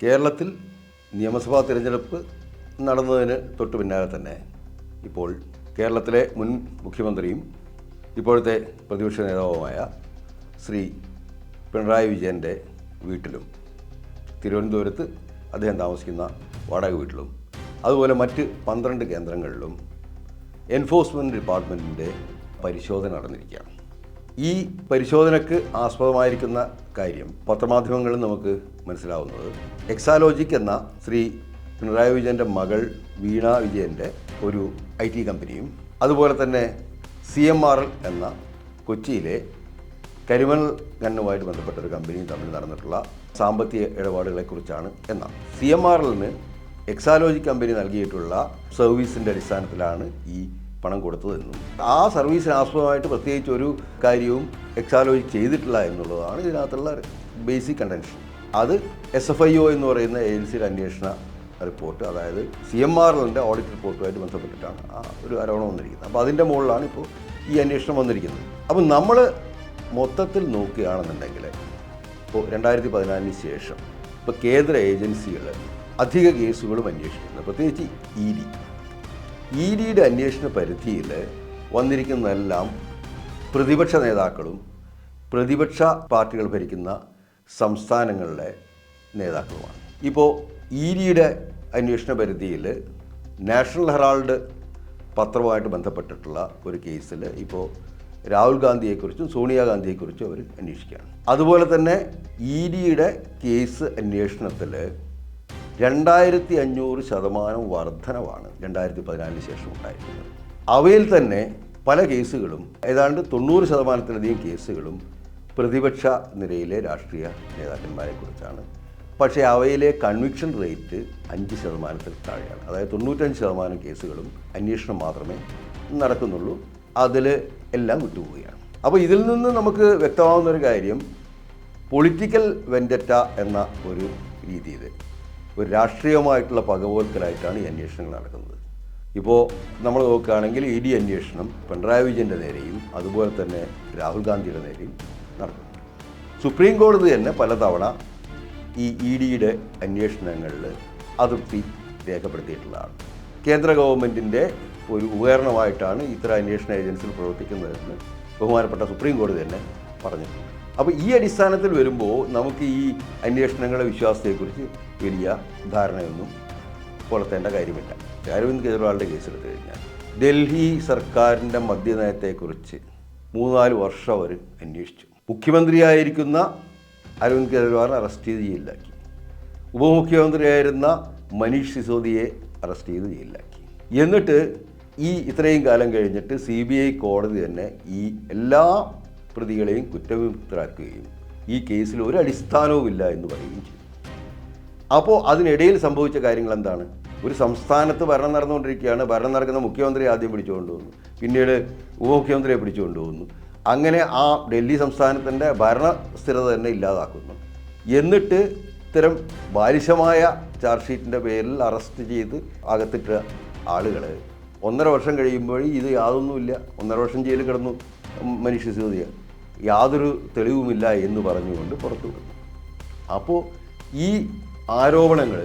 കേരളത്തിൽ നിയമസഭാ തിരഞ്ഞെടുപ്പ് നടന്നതിന് തൊട്ടു പിന്നാലെ തന്നെ ഇപ്പോൾ കേരളത്തിലെ മുൻ മുഖ്യമന്ത്രിയും ഇപ്പോഴത്തെ പ്രതിപക്ഷ നേതാവുമായ ശ്രീ പിണറായി വിജയൻ്റെ വീട്ടിലും തിരുവനന്തപുരത്ത് അദ്ദേഹം താമസിക്കുന്ന വാടക വീട്ടിലും അതുപോലെ മറ്റ് 12 കേന്ദ്രങ്ങളിലും എൻഫോഴ്സ്മെൻറ്റ് ഡിപ്പാർട്ട്മെൻറ്റിൻ്റെ പരിശോധന നടന്നിരിക്കുകയാണ്. ഈ പരിശോധനയ്ക്ക് ആസ്പദമായിരിക്കുന്ന കാര്യം പത്രമാധ്യമങ്ങളിൽ നമുക്ക് മനസ്സിലാവുന്നത് എക്സാലോജിക് എന്ന ശ്രീ പിണറായി വിജയൻ്റെ മകൾ വീണ വിജയൻ്റെ ഒരു IT കമ്പനിയും അതുപോലെ തന്നെ CMRL എന്ന കൊച്ചിയിലെ കരിമണൽ ഖനനവുമായിട്ട് ബന്ധപ്പെട്ട ഒരു കമ്പനിയും തമ്മിൽ നടന്നിട്ടുള്ള സാമ്പത്തിക ഇടപാടുകളെക്കുറിച്ചാണ് എന്നാണ്. CMRLന് എക്സാലോജിക് കമ്പനി നൽകിയിട്ടുള്ള സർവീസിൻ്റെ അടിസ്ഥാനത്തിലാണ് ഈ പണം കൊടുത്തതെന്നും ആ സർവീസിന് ആസ്പദമായിട്ട് പ്രത്യേകിച്ച് ഒരു കാര്യവും എക്സാലോജിക് ചെയ്തിട്ടില്ല എന്നുള്ളതാണ് ഇതിനകത്തുള്ള ബേസിക് കണ്ടൻഷൻ. അത് SFIO എന്ന് പറയുന്ന ഏജൻസിയുടെ അന്വേഷണ റിപ്പോർട്ട്, അതായത് CMRLൻ്റെ ഓഡിറ്റ് റിപ്പോർട്ടുമായിട്ട് ബന്ധപ്പെട്ടിട്ടാണ് ആ ഒരു ആരോപണം വന്നിരിക്കുന്നത്. അപ്പോൾ അതിൻ്റെ മുകളിലാണ് ഇപ്പോൾ ഈ അന്വേഷണം വന്നിരിക്കുന്നത്. അപ്പോൾ നമ്മൾ മൊത്തത്തിൽ നോക്കുകയാണെന്നുണ്ടെങ്കിൽ ഇപ്പോൾ 2014 ശേഷം ഇപ്പോൾ കേന്ദ്ര ഏജൻസികൾ അധിക കേസുകളും അന്വേഷിക്കുന്നത്, പ്രത്യേകിച്ച് EDയുടെ അന്വേഷണ പരിധിയിൽ വന്നിരിക്കുന്നതെല്ലാം പ്രതിപക്ഷ നേതാക്കളും പ്രതിപക്ഷ പാർട്ടികൾ ഭരിക്കുന്ന സംസ്ഥാനങ്ങളിലെ നേതാക്കളുമാണ്. ഇപ്പോൾ EDയുടെ അന്വേഷണ പരിധിയിൽ നാഷണൽ ഹെറാൾഡ് പത്രവുമായിട്ട് ബന്ധപ്പെട്ടിട്ടുള്ള ഒരു കേസിൽ ഇപ്പോൾ രാഹുൽ ഗാന്ധിയെക്കുറിച്ചും സോണിയാഗാന്ധിയെക്കുറിച്ചും അവർ അന്വേഷിക്കുകയാണ്. അതുപോലെ തന്നെ EDയുടെ കേസ് അന്വേഷണത്തിൽ 2500% വർധനവാണ് 2014 ശേഷം ഉണ്ടായിരിക്കുന്നത്. അവയിൽ തന്നെ പല കേസുകളും ഏതാണ്ട് 90%-ലധികം കേസുകളും പ്രതിപക്ഷ നിരയിലെ രാഷ്ട്രീയ നേതാക്കന്മാരെക്കുറിച്ചാണ്. പക്ഷേ അവയിലെ കൺവിക്ഷൻ റേറ്റ് 5%-ൽ താഴെയാണ്. അതായത് 95% കേസുകളും അന്വേഷണം മാത്രമേ നടക്കുന്നുള്ളൂ, അതിൽ എല്ലാം വിട്ടുപോവുകയാണ്. അപ്പോൾ ഇതിൽ നിന്ന് നമുക്ക് വ്യക്തമാകുന്നൊരു കാര്യം, പൊളിറ്റിക്കൽ വെൻഡറ്റ എന്ന ഒരു രീതിയിൽ ഒരു രാഷ്ട്രീയമായിട്ടുള്ള പകപോൽക്കലായിട്ടാണ് ഈ അന്വേഷണങ്ങൾ നടക്കുന്നത്. ഇപ്പോൾ നമ്മൾ നോക്കുകയാണെങ്കിൽ ED അന്വേഷണം പിണറായി വിജയൻ്റെ നേരെയും അതുപോലെ തന്നെ രാഹുൽ ഗാന്ധിയുടെ നേരെയും നടക്കുന്നു. സുപ്രീം കോടതി തന്നെ പലതവണ ഈ EDയുടെ അന്വേഷണങ്ങളിൽ അതൃപ്തി രേഖപ്പെടുത്തിയിട്ടുള്ളതാണ്. കേന്ദ്ര ഗവൺമെൻറ്റിൻ്റെ ഒരു ഉപകരണമായിട്ടാണ് ഇത്തരം അന്വേഷണ ഏജൻസികൾ പ്രവർത്തിക്കുന്നതെന്ന് ബഹുമാനപ്പെട്ട സുപ്രീം കോടതി തന്നെ പറഞ്ഞിട്ടുണ്ട്. അപ്പോൾ ഈ അടിസ്ഥാനത്തിൽ വരുമ്പോൾ നമുക്ക് ഈ അന്വേഷണങ്ങളുടെ വിശ്വാസത്തെക്കുറിച്ച് വലിയ ധാരണയൊന്നും പുലർത്തേണ്ട കാര്യമില്ല. അരവിന്ദ് കെജ്രിവാളിൻ്റെ കേസെടുത്ത് കഴിഞ്ഞാൽ ഡൽഹി സർക്കാരിൻ്റെ മദ്യനയത്തെക്കുറിച്ച് 3-4 വർഷം അവർ അന്വേഷിച്ചു. മുഖ്യമന്ത്രിയായിരിക്കുന്ന അരവിന്ദ് കെജ്രിവാളിനെ അറസ്റ്റ് ചെയ്ത് ജയിലിലാക്കി. ഉപമുഖ്യമന്ത്രിയായിരുന്ന മനീഷ് സിസോദിയെ അറസ്റ്റ് ചെയ്ത് ജയിലിലാക്കി. എന്നിട്ട് ഇത്രയും കാലം കഴിഞ്ഞിട്ട് CBI കോടതി തന്നെ ഈ എല്ലാ പ്രതികളെയും കുറ്റവിമുക്തരാക്കുകയും ഈ കേസിൽ ഒരു അടിസ്ഥാനവുമില്ല എന്ന് പറയുകയും ചെയ്തു. അപ്പോൾ അതിനിടയിൽ സംഭവിച്ച കാര്യങ്ങൾ എന്താണ്? ഒരു സംസ്ഥാനത്ത് ഭരണം നടന്നുകൊണ്ടിരിക്കുകയാണ്. ഭരണം നടക്കുന്ന മുഖ്യമന്ത്രി ആദ്യം പിടിച്ചുകൊണ്ടുവന്നു, പിന്നീട് ഉപമുഖ്യമന്ത്രിയെ പിടിച്ചുകൊണ്ടുവന്നു. അങ്ങനെ ആ ഡൽഹി സംസ്ഥാനത്തിൻ്റെ ഭരണസ്ഥിരത തന്നെ ഇല്ലാതാക്കുന്നു. എന്നിട്ട് ഇത്തരം ബാലിശമായ ചാർജ് ഷീറ്റിൻ്റെ പേരിൽ അറസ്റ്റ് ചെയ്ത് അകത്തിട്ട ആളുകൾ 1.5 വർഷം കഴിയുമ്പോൾ ഇത് യാതൊന്നുമില്ല, 1.5 വർഷം ജയിലിൽ കിടന്നു മനീഷ് സിസോദിയ, യാതൊരു തെളിവുമില്ല എന്ന് പറഞ്ഞുകൊണ്ട് പുറത്തു വിടുന്നു. അപ്പോൾ ഈ ആരോപണങ്ങൾ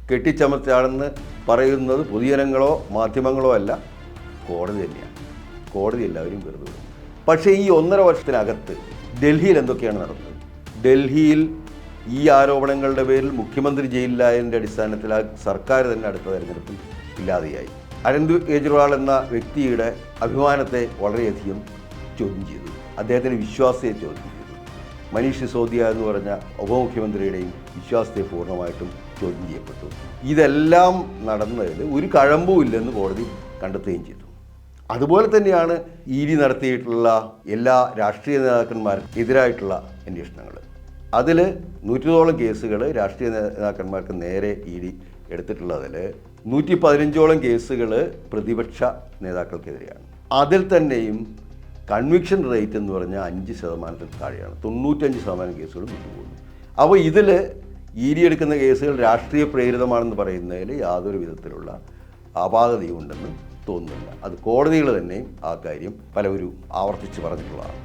കെട്ടിച്ചമച്ചാണെന്ന് പറയുന്നത് പൊതുജനങ്ങളോ മാധ്യമങ്ങളോ അല്ല, കോടതി തന്നെയാണ്. കോടതി എല്ലാവരും വെറുതെ വിടും. പക്ഷേ ഈ 1.5 വർഷത്തിനകത്ത് ഡൽഹിയിൽ എന്തൊക്കെയാണ് നടന്നത്? ഡൽഹിയിൽ ഈ ആരോപണങ്ങളുടെ പേരിൽ മുഖ്യമന്ത്രി ജയിലിലായതിൻ്റെ അടിസ്ഥാനത്തിൽ ആ സർക്കാർ തന്നെ അടുത്ത തെരഞ്ഞെടുപ്പിൽ ഇല്ലാതെയായി. അരവിന്ദ് കെജ്രിവാൾ എന്ന വ്യക്തിയുടെ അഭിമാനത്തെ വളരെയധികം ചോദ്യം ചെയ്തു, അദ്ദേഹത്തിൻ്റെ വിശ്വാസത്തെ ചോദ്യം ചെയ്തു. മനീഷ് സിസോദിയ എന്ന് പറഞ്ഞ ഉപമുഖ്യമന്ത്രിയുടെയും വിശ്വാസത്തെ പൂർണ്ണമായിട്ടും ചോദ്യം ചെയ്യപ്പെട്ടു. ഇതെല്ലാം നടന്നതിൽ ഒരു കഴമ്പുമില്ലെന്ന് കോടതി കണ്ടെത്തുകയും ചെയ്തു. അതുപോലെ തന്നെയാണ് ED നടത്തിയിട്ടുള്ള എല്ലാ രാഷ്ട്രീയ നേതാക്കന്മാർക്കും എതിരായിട്ടുള്ള അന്വേഷണങ്ങൾ. അതിൽ 100-ഓളം കേസുകൾ രാഷ്ട്രീയ നേതാക്കന്മാർക്ക് നേരെ ED എടുത്തിട്ടുള്ളതിൽ 115-ഓളം കേസുകൾ പ്രതിപക്ഷ നേതാക്കൾക്കെതിരെയാണ്. അതിൽ തന്നെയും കൺവിക്ഷൻ റേറ്റ് എന്ന് പറഞ്ഞാൽ 5%-ൽ താഴെയാണ്. 95% കേസുകൾ വിട്ടുപോകുന്നു. അപ്പോൾ ഇതിൽ ED എടുക്കുന്ന കേസുകൾ രാഷ്ട്രീയ പ്രേരിതമാണെന്ന് പറയുന്നതിൽ യാതൊരു വിധത്തിലുള്ള അപാകതയും ഉണ്ടെന്ന് തോന്നുന്നില്ല. അത് കോടതികൾ തന്നെയും ആ കാര്യം പലവരും ആവർത്തിച്ച് പറഞ്ഞിട്ടുള്ളതാണ്.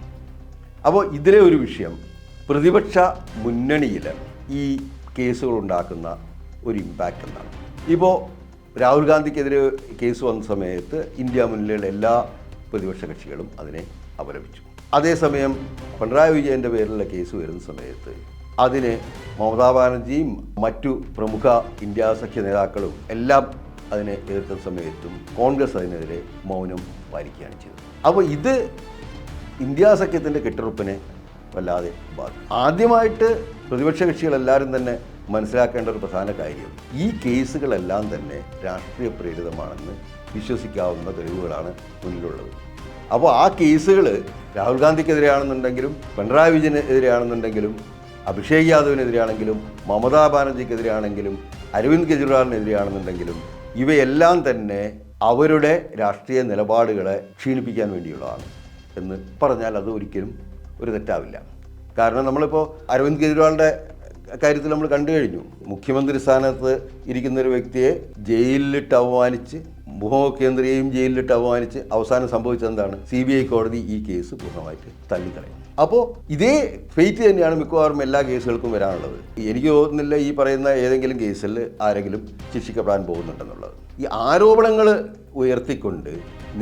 അപ്പോൾ ഇതിലെ ഒരു വിഷയം, പ്രതിപക്ഷ മുന്നണിയിൽ ഈ കേസുകൾ ഉണ്ടാക്കുന്ന ഒരു ഇമ്പാക്റ്റ് എന്താണ്? ഇപ്പോൾ രാഹുൽ ഗാന്ധിക്കെതിരെ കേസ് വന്ന സമയത്ത് ഇന്ത്യ മുന്നണിയിലുള്ള എല്ലാ പ്രതിപക്ഷ കക്ഷികളും അതിനെ അപലപിച്ചു. അതേസമയം പിണറായി വിജയൻ്റെ പേരിലുള്ള കേസ് വരുന്ന സമയത്ത് അതിനെ മമതാ ബാനർജിയും മറ്റു പ്രമുഖ ഇന്ത്യ സഖ്യ നേതാക്കളും എല്ലാം അതിനെ എതിർക്കുന്ന സമയത്തും കോൺഗ്രസ് അതിനെതിരെ മൗനം പാലിക്കുകയാണ് ചെയ്തത്. അപ്പോൾ ഇത് ഇന്ത്യ സഖ്യത്തിൻ്റെ കെട്ടുറപ്പിനെ വല്ലാതെ ബാധിക്കും. ആദ്യമായിട്ട് പ്രതിപക്ഷ കക്ഷികളെല്ലാവരും തന്നെ മനസ്സിലാക്കേണ്ട ഒരു പ്രധാന കാര്യം, ഈ കേസുകളെല്ലാം തന്നെ രാഷ്ട്രീയ പ്രേരിതമാണെന്ന് വിശ്വസിക്കാവുന്ന തെളിവുകളാണ് മുന്നിലുള്ളത്. അപ്പോൾ ആ കേസുകൾ രാഹുൽ ഗാന്ധിക്കെതിരെയാണെന്നുണ്ടെങ്കിലും പിണറായി വിജയനെതിരെയാണെന്നുണ്ടെങ്കിലും അഭിഷേക് യാദവിനെതിരെയാണെങ്കിലും മമതാ ബാനർജിക്കെതിരെയാണെങ്കിലും അരവിന്ദ് കെജ്രിവാളിനെതിരെയാണെന്നുണ്ടെങ്കിലും ഇവയെല്ലാം തന്നെ അവരുടെ രാഷ്ട്രീയ നിലപാടുകളെ ക്ഷീണിപ്പിക്കാൻ വേണ്ടിയുള്ളതാണ് എന്ന് പറഞ്ഞാൽ അത് ഒരിക്കലും ഒരു തെറ്റാവില്ല. കാരണം നമ്മളിപ്പോൾ അരവിന്ദ് കെജ്രിവാളിൻ്റെ കാര്യത്തിൽ നമ്മൾ കണ്ടു കഴിഞ്ഞു. മുഖ്യമന്ത്രി സ്ഥാനത്ത് ഇരിക്കുന്ന ഒരു വ്യക്തിയെ ജയിലിലിട്ട് അവമാനിച്ച്, മുഖ്യമന്ത്രിയെയും ജയിലിലിട്ട് അവമാനിച്ച് അവസാനം സംഭവിച്ചത് എന്താണ്? CBI കോടതി ഈ കേസ് പൂർണ്ണമായിട്ട് തള്ളിക്കളയും. അപ്പോൾ ഇതേ ഫെയ്റ്റ് തന്നെയാണ് മിക്കവാറും എല്ലാ കേസുകൾക്കും വരാനുള്ളത്. എനിക്ക് തോന്നുന്നില്ല ഈ പറയുന്ന ഏതെങ്കിലും കേസിൽ ആരെങ്കിലും ശിക്ഷിക്കപ്പെടാൻ പോകുന്നുണ്ടെന്നുള്ളത്. ഈ ആരോപണങ്ങൾ ഉയർത്തിക്കൊണ്ട്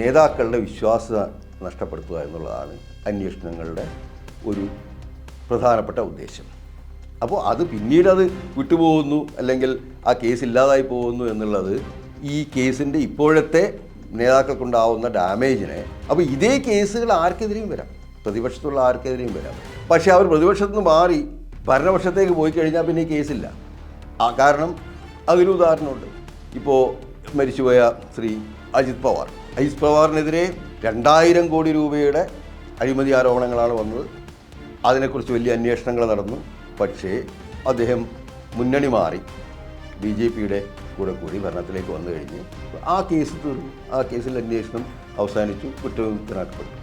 നേതാക്കളുടെ വിശ്വാസ്യത നഷ്ടപ്പെടുത്തുക എന്നുള്ളതാണ് അന്വേഷണങ്ങളുടെ ഒരു പ്രധാനപ്പെട്ട ഉദ്ദേശം. അപ്പോൾ അത് പിന്നീട് അത് വിട്ടുപോകുന്നു അല്ലെങ്കിൽ ആ കേസ് ഇല്ലാതായി പോകുന്നു എന്നുള്ളത് ഈ കേസിൻ്റെ ഇപ്പോഴത്തെ നേതാക്കൾക്കുണ്ടാവുന്ന ഡാമേജിനെ, അപ്പോൾ ഇതേ കേസുകൾ ആർക്കെതിരെയും വരാം, പ്രതിപക്ഷത്തുള്ള ആർക്കെതിരെയും വരാം. പക്ഷേ അവർ പ്രതിപക്ഷത്തു നിന്ന് മാറി ഭരണപക്ഷത്തേക്ക് പോയി കഴിഞ്ഞാൽ പിന്നെ ഈ കേസില്ല. കാരണം അതിന് ഉദാഹരണമുണ്ട്. ഇപ്പോൾ മരിച്ചുപോയ ശ്രീ അജിത് പവാറിനെതിരെ 2000 കോടി രൂപയുടെ അഴിമതി ആരോപണങ്ങളാണ് വന്നത്. അതിനെക്കുറിച്ച് വലിയ അന്വേഷണങ്ങൾ നടന്നു. പക്ഷേ അദ്ദേഹം മുന്നണി മാറി BJPയുടെ കൂടി ഭരണത്തിലേക്ക് വന്നു കഴിഞ്ഞ് ആ കേസ് തീർന്നു. ആ കേസിൽ അന്വേഷണം അവസാനിച്ചു, കുറ്റവിമുക്തനാക്കപ്പെട്ടു.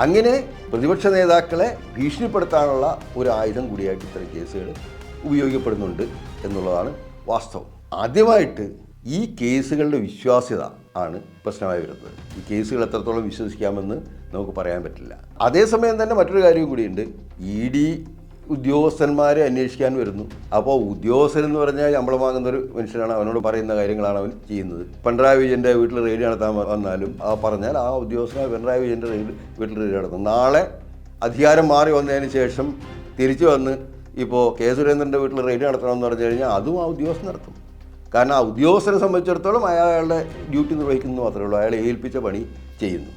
അങ്ങനെ പ്രതിപക്ഷ നേതാക്കളെ ഭീഷണിപ്പെടുത്താനുള്ള ഒരു ആയുധം കൂടിയായിട്ട് ഇത്തരം കേസുകൾ ഉപയോഗിക്കപ്പെടുന്നുണ്ട് എന്നുള്ളതാണ് വാസ്തവം. ആദ്യമായിട്ട് ഈ കേസുകളുടെ വിശ്വാസ്യത ആണ് പ്രശ്നമായി വരുന്നത്. ഈ കേസുകൾ എത്രത്തോളം വിശ്വസിക്കാമെന്ന് നമുക്ക് പറയാൻ പറ്റില്ല. അതേസമയം തന്നെ മറ്റൊരു കാര്യവും കൂടിയുണ്ട്. ED ഉദ്യോഗസ്ഥന്മാരെ അന്വേഷിക്കാൻ വരുന്നു. അപ്പോൾ ഉദ്യോഗസ്ഥൻ എന്ന് പറഞ്ഞാൽ ശമ്പളം വാങ്ങുന്നൊരു മനുഷ്യനാണ്. അവനോട് പറയുന്ന കാര്യങ്ങളാണ് അവൻ ചെയ്യുന്നത്. പിണറായി വിജയൻ്റെ വീട്ടിൽ റെയ്ഡ് നടത്താൻ വന്നാലും പറഞ്ഞാൽ ആ ഉദ്യോഗസ്ഥനെ പിണറായി വിജയൻ്റെ വീട്ടിൽ റെയ്ഡ് നടത്തും. നാളെ അധികാരം മാറി വന്നതിന് ശേഷം തിരിച്ചു വന്ന് ഇപ്പോൾ കെ സുരേന്ദ്രൻ്റെ വീട്ടിൽ റെയ്ഡ് നടത്തണമെന്ന് പറഞ്ഞു കഴിഞ്ഞാൽ അതും ആ ഉദ്യോഗസ്ഥൻ നടത്തും. കാരണം ആ ഉദ്യോഗസ്ഥനെ സംബന്ധിച്ചിടത്തോളം അയാളുടെ ഡ്യൂട്ടി നിർവഹിക്കുന്നു മാത്രമേ ഉള്ളൂ, അയാളെ ഏൽപ്പിച്ച പണി ചെയ്യുന്നു.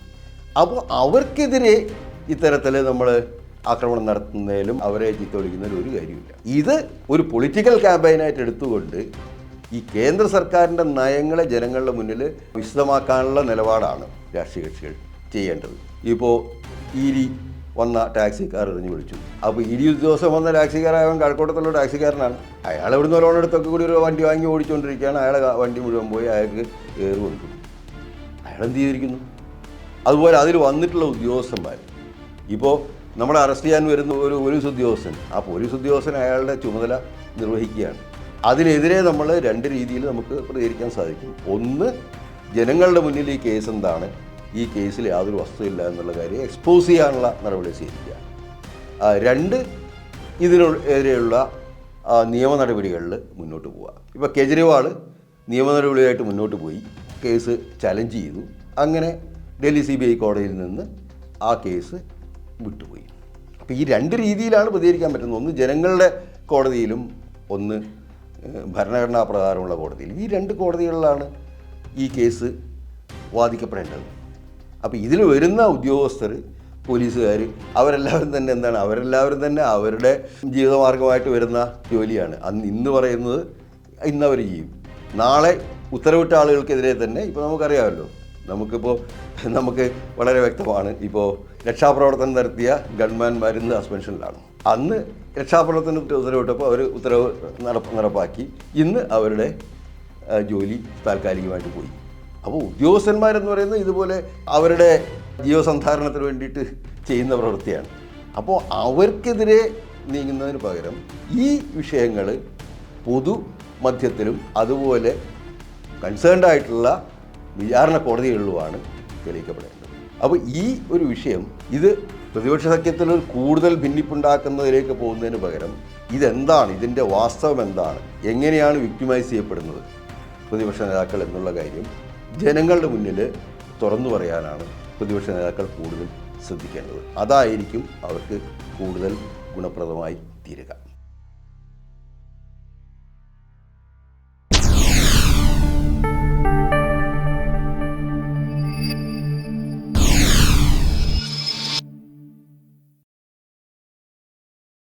അപ്പോൾ അവർക്കെതിരെ ഇത്തരത്തിൽ നമ്മൾ ആക്രമണം നടത്തുന്നതിലും അവരെ ചീത്ത വിളിക്കുന്നതിലും ഒരു കാര്യമില്ല. ഇത് ഒരു പൊളിറ്റിക്കൽ ക്യാമ്പയിനായിട്ട് എടുത്തുകൊണ്ട് ഈ കേന്ദ്ര സർക്കാരിൻ്റെ നയങ്ങളെ ജനങ്ങളുടെ മുന്നിൽ വിശദമാക്കാനുള്ള നിലപാടാണ് രാഷ്ട്രീയ കക്ഷികൾ ചെയ്യേണ്ടത്. ഇപ്പോൾ ED വന്ന ടാക്സിക്കാർ എറിഞ്ഞു വിളിച്ചു. അപ്പോൾ ED ഉദ്യോഗസ്ഥൻ വന്ന ടാക്സിക്കാരായവൻ കഴക്കൂട്ടത്തുള്ള ടാക്സിക്കാരനാണ്. അയാൾ ഇവിടുന്ന് ലോൺ എടുത്തൊക്കെ കൂടി ഒരു വണ്ടി വാങ്ങി ഓടിച്ചുകൊണ്ടിരിക്കുകയാണ്. അയാളെ വണ്ടി മുഴുവൻ പോയി അയാൾക്ക് കയറി കൊടുത്തു. അയാളെന്ത് ചെയ്തിരിക്കുന്നു? അതുപോലെ അതിൽ വന്നിട്ടുള്ള ഉദ്യോഗസ്ഥന്മാർ, ഇപ്പോൾ നമ്മളെ അറസ്റ്റ് ചെയ്യാൻ വരുന്ന ഒരു പോലീസ് ഉദ്യോഗസ്ഥൻ, ആ പോലീസ് ഉദ്യോഗസ്ഥൻ അയാളുടെ ചുമതല നിർവഹിക്കുകയാണ്. അതിനെതിരെ നമ്മൾ 2 രീതിയിൽ നമുക്ക് പ്രതികരിക്കാൻ സാധിക്കും. ഒന്ന്, ജനങ്ങളുടെ മുന്നിൽ ഈ കേസ് എന്താണ്, ഈ കേസിൽ യാതൊരു വസ്തുതയില്ല എന്നുള്ള കാര്യം എക്സ്പോസ് ചെയ്യാനുള്ള നടപടി സ്വീകരിക്കുക. 2, ഇതിനെതിരെയുള്ള നിയമ നടപടികളിൽ മുന്നോട്ട് പോവുക. ഇപ്പോൾ കേജ്രിവാൾ നിയമ നടപടിയായിട്ട് മുന്നോട്ട് പോയി കേസ് ചലഞ്ച് ചെയ്തു. അങ്ങനെ ഡൽഹി CBI കോടതിയിൽ നിന്ന് ആ കേസ് വിട്ടുപോയി. അപ്പോൾ ഈ 2 രീതിയിലാണ് പ്രതികരിക്കാൻ പറ്റുന്നത്. ഒന്ന് ജനങ്ങളുടെ കോടതിയിലും ഒന്ന് ഭരണഘടനാ പ്രകാരമുള്ള കോടതിയിലും. ഈ 2 കോടതികളിലാണ് ഈ കേസ് വാദിക്കപ്പെടേണ്ടത്. അപ്പോൾ ഇതിൽ വരുന്ന ഉദ്യോഗസ്ഥർ, പോലീസുകാർ, അവരെല്ലാവരും തന്നെ എന്താണ്, അവരെല്ലാവരും തന്നെ അവരുടെ ജീവിതമാർഗമായിട്ട് വരുന്ന ജോലിയാണ്. ഇന്ന് പറയുന്നത് ഇന്നവർ ചെയ്യും. നാളെ ഉത്തരവിട്ട ആളുകൾക്കെതിരെ തന്നെ ഇപ്പോൾ നമുക്കറിയാമല്ലോ, നമുക്ക് വളരെ വ്യക്തമാണ്. ഇപ്പോൾ രക്ഷാപ്രവർത്തനം നടത്തിയ ഗൺമാൻമാർ ഇന്ന് സസ്പെൻഷനിലാണ്. അന്ന് രക്ഷാപ്രവർത്തനം ഉത്തരവിട്ടപ്പോൾ അവർ ഉത്തരവ് നടപ്പാക്കി. ഇന്ന് അവരുടെ ജോലി താൽക്കാലികമായിട്ട് പോയി. അപ്പോൾ ഉദ്യോഗസ്ഥന്മാരെന്ന് പറയുന്നത് ഇതുപോലെ അവരുടെ ജീവസന്ധാരണത്തിന് വേണ്ടിയിട്ട് ചെയ്യുന്ന പ്രവൃത്തിയാണ്. അപ്പോൾ അവർക്കെതിരെ നീങ്ങുന്നതിന് പകരം ഈ വിഷയങ്ങൾ പൊതുമധ്യത്തിലും അതുപോലെ കൺസേൺഡ് ആയിട്ടുള്ള വിചാരണ കോടതികളിലുമാണ് തെളിയിക്കപ്പെടേണ്ടത്. അപ്പോൾ ഈ ഒരു വിഷയം ഇത് പ്രതിപക്ഷ സഖ്യത്തിൽ കൂടുതൽ ഭിന്നിപ്പുണ്ടാക്കുന്നതിലേക്ക് പോകുന്നതിന് പകരം ഇതെന്താണ്, ഇതിൻ്റെ വാസ്തവം എന്താണ്, എങ്ങനെയാണ് വിക്ടിമൈസ് ചെയ്യപ്പെടുന്നത് പ്രതിപക്ഷ നേതാക്കൾ എന്നുള്ള കാര്യം ജനങ്ങളുടെ മുന്നിൽ തുറന്നു പറയാനാണ് പ്രതിപക്ഷ നേതാക്കൾ കൂടുതൽ ശ്രദ്ധിക്കേണ്ടത്. അതായിരിക്കും അവർക്ക് കൂടുതൽ ഗുണപ്രദമായി തീരുക.